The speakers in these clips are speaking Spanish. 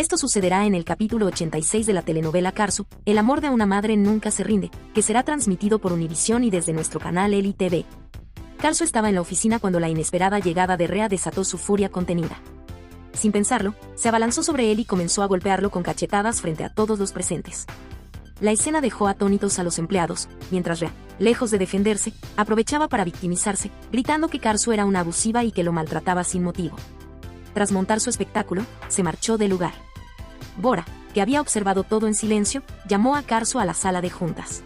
Esto sucederá en el capítulo 86 de la telenovela Karsu, El amor de una madre nunca se rinde, que será transmitido por Univisión y desde nuestro canal Eli TV. Karsu estaba en la oficina cuando la inesperada llegada de Rhea desató su furia contenida. Sin pensarlo, se abalanzó sobre él y comenzó a golpearlo con cachetadas frente a todos los presentes. La escena dejó atónitos a los empleados, mientras Rhea, lejos de defenderse, aprovechaba para victimizarse, gritando que Karsu era una abusiva y que lo maltrataba sin motivo. Tras montar su espectáculo, se marchó del lugar. Bora, que había observado todo en silencio, llamó a Karsu a la sala de juntas.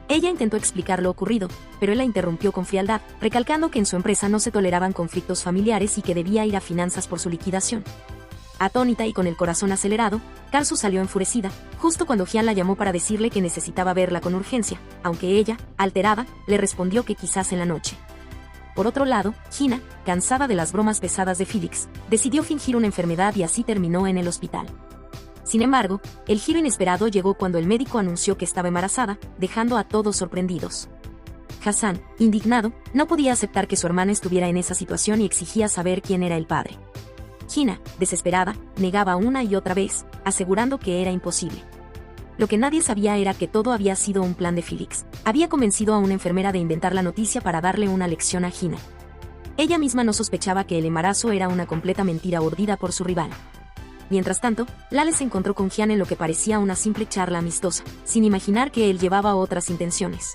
Ella intentó explicar lo ocurrido, pero él la interrumpió con frialdad, recalcando que en su empresa no se toleraban conflictos familiares y que debía ir a finanzas por su liquidación. Atónita y con el corazón acelerado, Karsu salió enfurecida, justo cuando Hyun la llamó para decirle que necesitaba verla con urgencia, aunque ella, alterada, le respondió que quizás en la noche. Por otro lado, Hina, cansada de las bromas pesadas de Felix, decidió fingir una enfermedad y así terminó en el hospital. Sin embargo, el giro inesperado llegó cuando el médico anunció que estaba embarazada, dejando a todos sorprendidos. Hassan, indignado, no podía aceptar que su hermana estuviera en esa situación y exigía saber quién era el padre. Hina, desesperada, negaba una y otra vez, asegurando que era imposible. Lo que nadie sabía era que todo había sido un plan de Felix. Había convencido a una enfermera de inventar la noticia para darle una lección a Hina. Ella misma no sospechaba que el embarazo era una completa mentira urdida por su rival. Mientras tanto, Lale se encontró con Hyun en lo que parecía una simple charla amistosa, sin imaginar que él llevaba otras intenciones.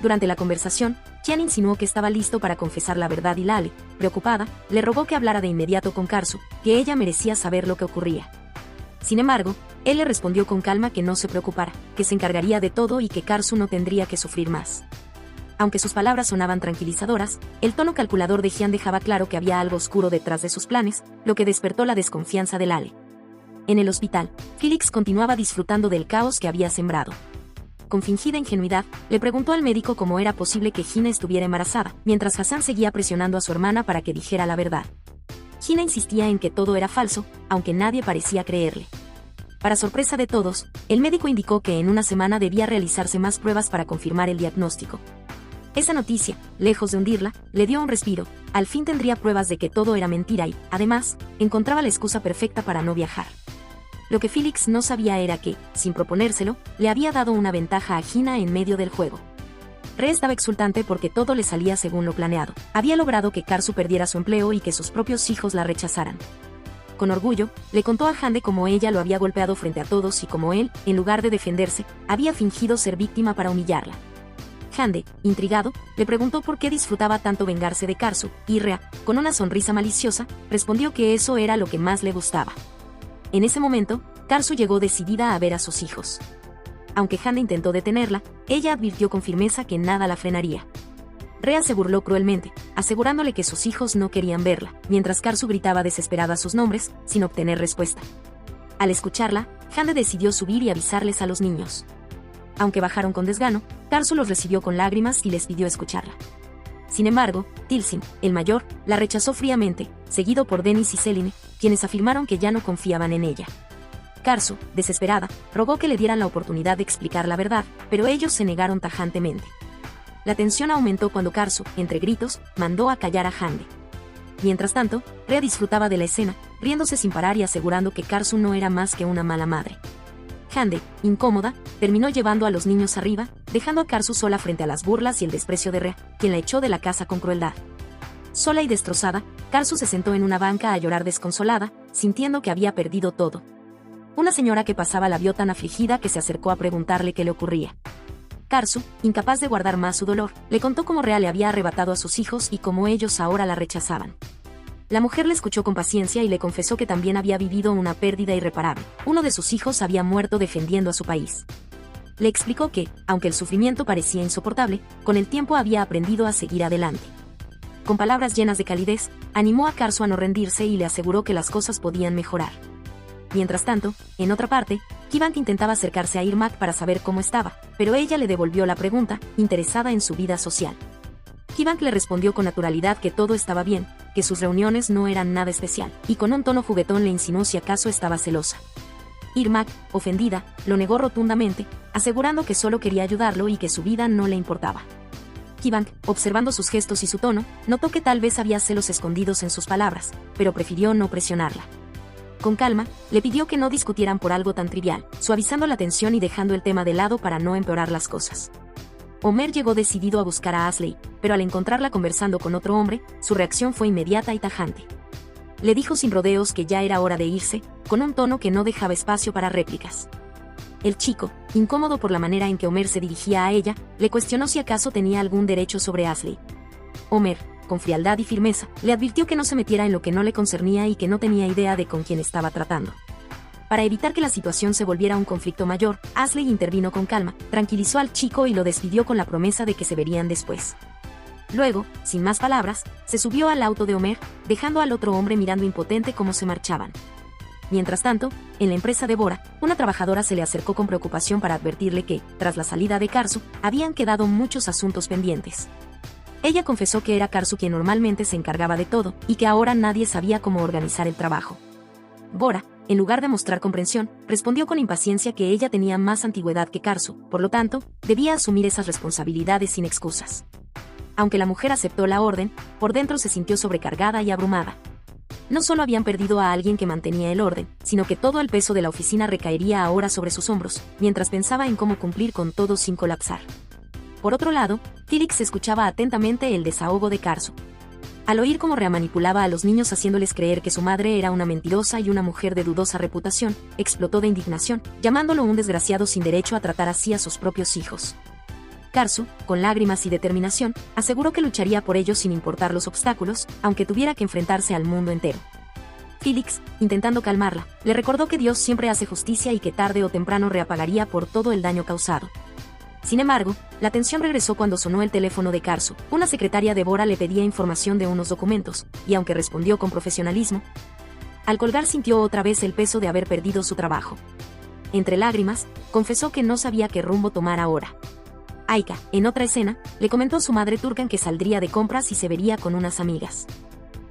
Durante la conversación, Hyun insinuó que estaba listo para confesar la verdad y Lale, preocupada, le rogó que hablara de inmediato con Karsu, que ella merecía saber lo que ocurría. Sin embargo, él le respondió con calma que no se preocupara, que se encargaría de todo y que Karsu no tendría que sufrir más. Aunque sus palabras sonaban tranquilizadoras, el tono calculador de Hyun dejaba claro que había algo oscuro detrás de sus planes, lo que despertó la desconfianza de Lale. En el hospital, Felix continuaba disfrutando del caos que había sembrado. Con fingida ingenuidad, le preguntó al médico cómo era posible que Hina estuviera embarazada, mientras Hassan seguía presionando a su hermana para que dijera la verdad. Hina insistía en que todo era falso, aunque nadie parecía creerle. Para sorpresa de todos, el médico indicó que en una semana debía realizarse más pruebas para confirmar el diagnóstico. Esa noticia, lejos de hundirla, le dio un respiro. Al fin tendría pruebas de que todo era mentira y, además, encontraba la excusa perfecta para no viajar. Lo que Felix no sabía era que, sin proponérselo, le había dado una ventaja a Hina en medio del juego. Rhea estaba exultante porque todo le salía según lo planeado. Había logrado que Karsu perdiera su empleo y que sus propios hijos la rechazaran. Con orgullo, le contó a Hande cómo ella lo había golpeado frente a todos y cómo él, en lugar de defenderse, había fingido ser víctima para humillarla. Hande, intrigado, le preguntó por qué disfrutaba tanto vengarse de Karsu, y Rhea, con una sonrisa maliciosa, respondió que eso era lo que más le gustaba. En ese momento, Karsu llegó decidida a ver a sus hijos. Aunque Hande intentó detenerla, ella advirtió con firmeza que nada la frenaría. Rhea se burló cruelmente, asegurándole que sus hijos no querían verla, mientras Karsu gritaba desesperada sus nombres, sin obtener respuesta. Al escucharla, Hande decidió subir y avisarles a los niños. Aunque bajaron con desgano, Karsu los recibió con lágrimas y les pidió escucharla. Sin embargo, Tilsin, el mayor, la rechazó fríamente, seguido por Dennis y Celine, quienes afirmaron que ya no confiaban en ella. Karsu, desesperada, rogó que le dieran la oportunidad de explicar la verdad, pero ellos se negaron tajantemente. La tensión aumentó cuando Karsu, entre gritos, mandó a callar a Hande. Mientras tanto, Rhea disfrutaba de la escena, riéndose sin parar y asegurando que Karsu no era más que una mala madre. Hande, incómoda, terminó llevando a los niños arriba, dejando a Karsu sola frente a las burlas y el desprecio de Rhea, quien la echó de la casa con crueldad. Sola y destrozada, Karsu se sentó en una banca a llorar desconsolada, sintiendo que había perdido todo. Una señora que pasaba la vio tan afligida que se acercó a preguntarle qué le ocurría. Karsu, incapaz de guardar más su dolor, le contó cómo Rhea le había arrebatado a sus hijos y cómo ellos ahora la rechazaban. La mujer le escuchó con paciencia y le confesó que también había vivido una pérdida irreparable. Uno de sus hijos había muerto defendiendo a su país. Le explicó que, aunque el sufrimiento parecía insoportable, con el tiempo había aprendido a seguir adelante. Con palabras llenas de calidez, animó a Karsu a no rendirse y le aseguró que las cosas podían mejorar. Mientras tanto, en otra parte, Ki-Bank intentaba acercarse a Irmak para saber cómo estaba, pero ella le devolvió la pregunta, interesada en su vida social. Ki-Bank le respondió con naturalidad que todo estaba bien, que sus reuniones no eran nada especial, y con un tono juguetón le insinuó si acaso estaba celosa. Irmak, ofendida, lo negó rotundamente, asegurando que solo quería ayudarlo y que su vida no le importaba. Ki-Bank, observando sus gestos y su tono, notó que tal vez había celos escondidos en sus palabras, pero prefirió no presionarla. Con calma, le pidió que no discutieran por algo tan trivial, suavizando la tensión y dejando el tema de lado para no empeorar las cosas. Homer llegó decidido a buscar a Ashley, pero al encontrarla conversando con otro hombre, su reacción fue inmediata y tajante. Le dijo sin rodeos que ya era hora de irse, con un tono que no dejaba espacio para réplicas. El chico, incómodo por la manera en que Homer se dirigía a ella, le cuestionó si acaso tenía algún derecho sobre Ashley. Homer, con frialdad y firmeza, le advirtió que no se metiera en lo que no le concernía y que no tenía idea de con quién estaba tratando. Para evitar que la situación se volviera un conflicto mayor, Ashley intervino con calma, tranquilizó al chico y lo despidió con la promesa de que se verían después. Luego, sin más palabras, se subió al auto de Homer, dejando al otro hombre mirando impotente cómo se marchaban. Mientras tanto, en la empresa de Bora, una trabajadora se le acercó con preocupación para advertirle que, tras la salida de Karsu, habían quedado muchos asuntos pendientes. Ella confesó que era Karsu quien normalmente se encargaba de todo, y que ahora nadie sabía cómo organizar el trabajo. Bora, en lugar de mostrar comprensión, respondió con impaciencia que ella tenía más antigüedad que Karsu, por lo tanto, debía asumir esas responsabilidades sin excusas. Aunque la mujer aceptó la orden, por dentro se sintió sobrecargada y abrumada. No solo habían perdido a alguien que mantenía el orden, sino que todo el peso de la oficina recaería ahora sobre sus hombros, mientras pensaba en cómo cumplir con todo sin colapsar. Por otro lado, Felix escuchaba atentamente el desahogo de Karsu. Al oír cómo remanipulaba a los niños haciéndoles creer que su madre era una mentirosa y una mujer de dudosa reputación, explotó de indignación, llamándolo un desgraciado sin derecho a tratar así a sus propios hijos. Karsu, con lágrimas y determinación, aseguró que lucharía por ellos sin importar los obstáculos, aunque tuviera que enfrentarse al mundo entero. Felix, intentando calmarla, le recordó que Dios siempre hace justicia y que tarde o temprano reapagaría por todo el daño causado. Sin embargo, la tensión regresó cuando sonó el teléfono de Karsu. Una secretaria de Bora le pedía información de unos documentos, y aunque respondió con profesionalismo, al colgar sintió otra vez el peso de haber perdido su trabajo. Entre lágrimas, confesó que no sabía qué rumbo tomar ahora. Aika, en otra escena, le comentó a su madre Turkan que saldría de compras y se vería con unas amigas.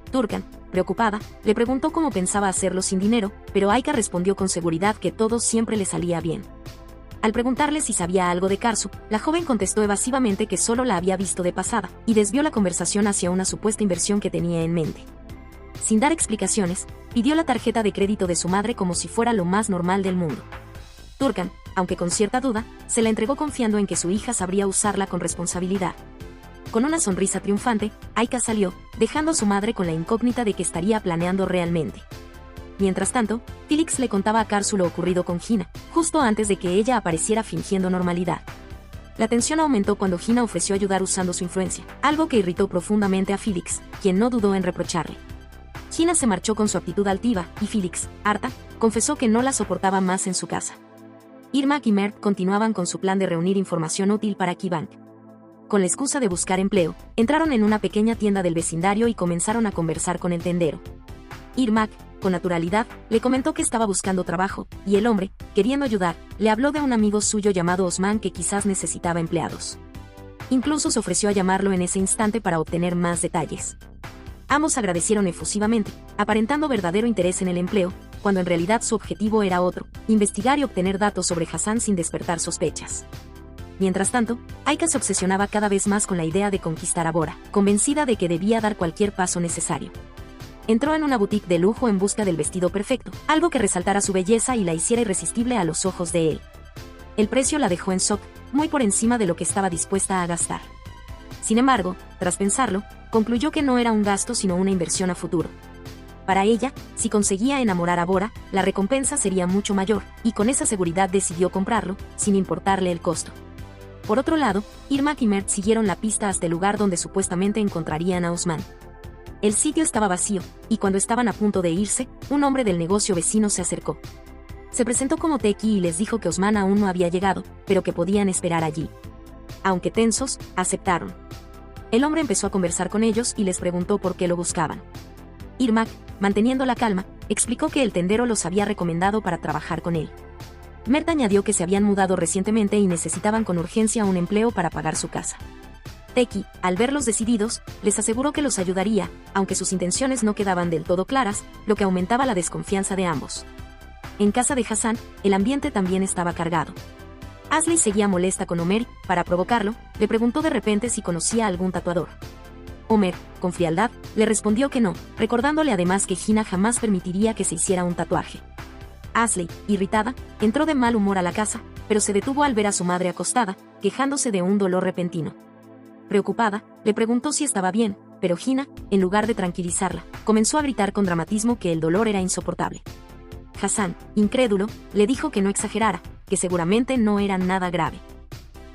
Turkan, preocupada, le preguntó cómo pensaba hacerlo sin dinero, pero Aika respondió con seguridad que todo siempre le salía bien. Al preguntarle si sabía algo de Karsu, la joven contestó evasivamente que solo la había visto de pasada, y desvió la conversación hacia una supuesta inversión que tenía en mente. Sin dar explicaciones, pidió la tarjeta de crédito de su madre como si fuera lo más normal del mundo. Turkan, aunque con cierta duda, se la entregó confiando en que su hija sabría usarla con responsabilidad. Con una sonrisa triunfante, Aika salió, dejando a su madre con la incógnita de que estaría planeando realmente. Mientras tanto, Felix le contaba a Karsu lo ocurrido con Gina, justo antes de que ella apareciera fingiendo normalidad. La tensión aumentó cuando Gina ofreció ayudar usando su influencia, algo que irritó profundamente a Felix, quien no dudó en reprocharle. Gina se marchó con su actitud altiva, y Felix, harta, confesó que no la soportaba más en su casa. Irmak y Mert continuaban con su plan de reunir información útil para Keybank. Con la excusa de buscar empleo, entraron en una pequeña tienda del vecindario y comenzaron a conversar con el tendero. Irmak, con naturalidad, le comentó que estaba buscando trabajo, y el hombre, queriendo ayudar, le habló de un amigo suyo llamado Osman que quizás necesitaba empleados. Incluso se ofreció a llamarlo en ese instante para obtener más detalles. Ambos agradecieron efusivamente, aparentando verdadero interés en el empleo, cuando en realidad su objetivo era otro, investigar y obtener datos sobre Hassan sin despertar sospechas. Mientras tanto, Aika se obsesionaba cada vez más con la idea de conquistar a Bora, convencida de que debía dar cualquier paso necesario. Entró en una boutique de lujo en busca del vestido perfecto, algo que resaltara su belleza y la hiciera irresistible a los ojos de él. El precio la dejó en shock, muy por encima de lo que estaba dispuesta a gastar. Sin embargo, tras pensarlo, concluyó que no era un gasto sino una inversión a futuro. Para ella, si conseguía enamorar a Bora, la recompensa sería mucho mayor, y con esa seguridad decidió comprarlo, sin importarle el costo. Por otro lado, Irmak y Mert siguieron la pista hasta el lugar donde supuestamente encontrarían a Osman. El sitio estaba vacío, y cuando estaban a punto de irse, un hombre del negocio vecino se acercó. Se presentó como Teki y les dijo que Osman aún no había llegado, pero que podían esperar allí. Aunque tensos, aceptaron. El hombre empezó a conversar con ellos y les preguntó por qué lo buscaban. Irmak, manteniendo la calma, explicó que el tendero los había recomendado para trabajar con él. Mert añadió que se habían mudado recientemente y necesitaban con urgencia un empleo para pagar su casa. Teki, al verlos decididos, les aseguró que los ayudaría, aunque sus intenciones no quedaban del todo claras, lo que aumentaba la desconfianza de ambos. En casa de Hassan, el ambiente también estaba cargado. Ashley seguía molesta con Homer y, para provocarlo, le preguntó de repente si conocía a algún tatuador. Homer, con frialdad, le respondió que no, recordándole además que Gina jamás permitiría que se hiciera un tatuaje. Ashley, irritada, entró de mal humor a la casa, pero se detuvo al ver a su madre acostada, quejándose de un dolor repentino. Preocupada, le preguntó si estaba bien, pero Gina, en lugar de tranquilizarla, comenzó a gritar con dramatismo que el dolor era insoportable. Hassan, incrédulo, le dijo que no exagerara, que seguramente no era nada grave.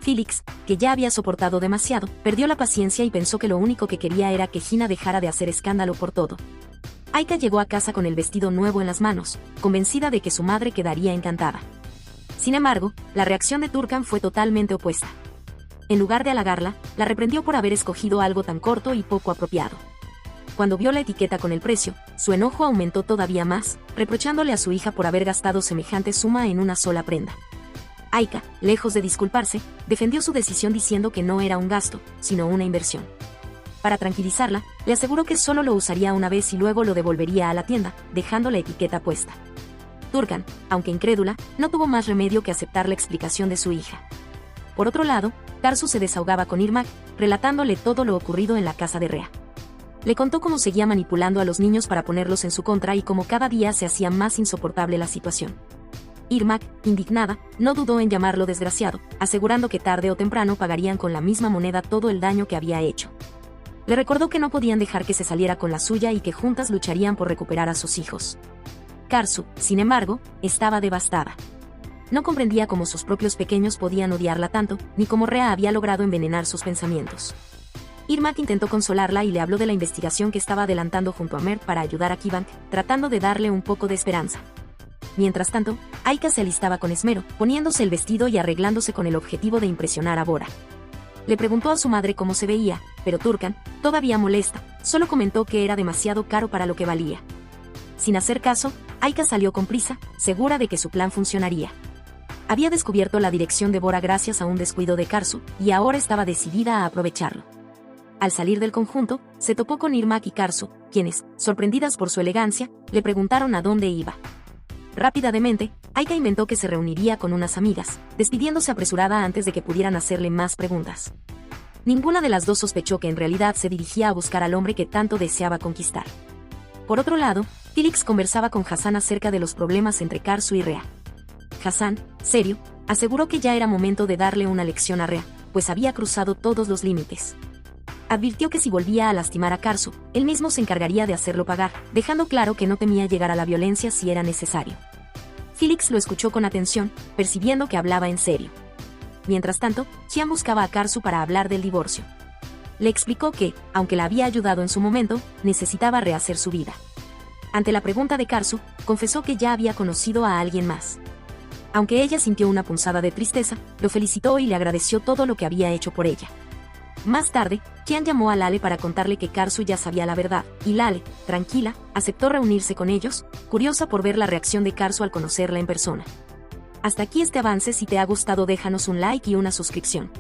Felix, que ya había soportado demasiado, perdió la paciencia y pensó que lo único que quería era que Gina dejara de hacer escándalo por todo. Aika llegó a casa con el vestido nuevo en las manos, convencida de que su madre quedaría encantada. Sin embargo, la reacción de Turkan fue totalmente opuesta. En lugar de halagarla, la reprendió por haber escogido algo tan corto y poco apropiado. Cuando vio la etiqueta con el precio, su enojo aumentó todavía más, reprochándole a su hija por haber gastado semejante suma en una sola prenda. Aika, lejos de disculparse, defendió su decisión diciendo que no era un gasto, sino una inversión. Para tranquilizarla, le aseguró que solo lo usaría una vez y luego lo devolvería a la tienda, dejando la etiqueta puesta. Turkan, aunque incrédula, no tuvo más remedio que aceptar la explicación de su hija. Por otro lado, Karsu se desahogaba con Irmak, relatándole todo lo ocurrido en la casa de Rea. Le contó cómo seguía manipulando a los niños para ponerlos en su contra y cómo cada día se hacía más insoportable la situación. Irmak, indignada, no dudó en llamarlo desgraciado, asegurando que tarde o temprano pagarían con la misma moneda todo el daño que había hecho. Le recordó que no podían dejar que se saliera con la suya y que juntas lucharían por recuperar a sus hijos. Karsu, sin embargo, estaba devastada. No comprendía cómo sus propios pequeños podían odiarla tanto, ni cómo Rea había logrado envenenar sus pensamientos. Irmak intentó consolarla y le habló de la investigación que estaba adelantando junto a Mer para ayudar a Kibank, tratando de darle un poco de esperanza. Mientras tanto, Aika se alistaba con esmero, poniéndose el vestido y arreglándose con el objetivo de impresionar a Bora. Le preguntó a su madre cómo se veía, pero Turkan, todavía molesta, solo comentó que era demasiado caro para lo que valía. Sin hacer caso, Aika salió con prisa, segura de que su plan funcionaría. Había descubierto la dirección de Bora gracias a un descuido de Karsu, y ahora estaba decidida a aprovecharlo. Al salir del conjunto, se topó con Irmak y Karsu, quienes, sorprendidas por su elegancia, le preguntaron a dónde iba. Rápidamente, Aika inventó que se reuniría con unas amigas, despidiéndose apresurada antes de que pudieran hacerle más preguntas. Ninguna de las dos sospechó que en realidad se dirigía a buscar al hombre que tanto deseaba conquistar. Por otro lado, Felix conversaba con Hassan acerca de los problemas entre Karsu y Rea. Hassan, serio, aseguró que ya era momento de darle una lección a Rea, pues había cruzado todos los límites. Advirtió que si volvía a lastimar a Karsu, él mismo se encargaría de hacerlo pagar, dejando claro que no temía llegar a la violencia si era necesario. Felix lo escuchó con atención, percibiendo que hablaba en serio. Mientras tanto, Xian buscaba a Karsu para hablar del divorcio. Le explicó que, aunque la había ayudado en su momento, necesitaba rehacer su vida. Ante la pregunta de Karsu, confesó que ya había conocido a alguien más. Aunque ella sintió una punzada de tristeza, lo felicitó y le agradeció todo lo que había hecho por ella. Más tarde, Xian llamó a Lale para contarle que Karsu ya sabía la verdad, y Lale, tranquila, aceptó reunirse con ellos, curiosa por ver la reacción de Karsu al conocerla en persona. Hasta aquí este avance. Si te ha gustado déjanos un like y una suscripción.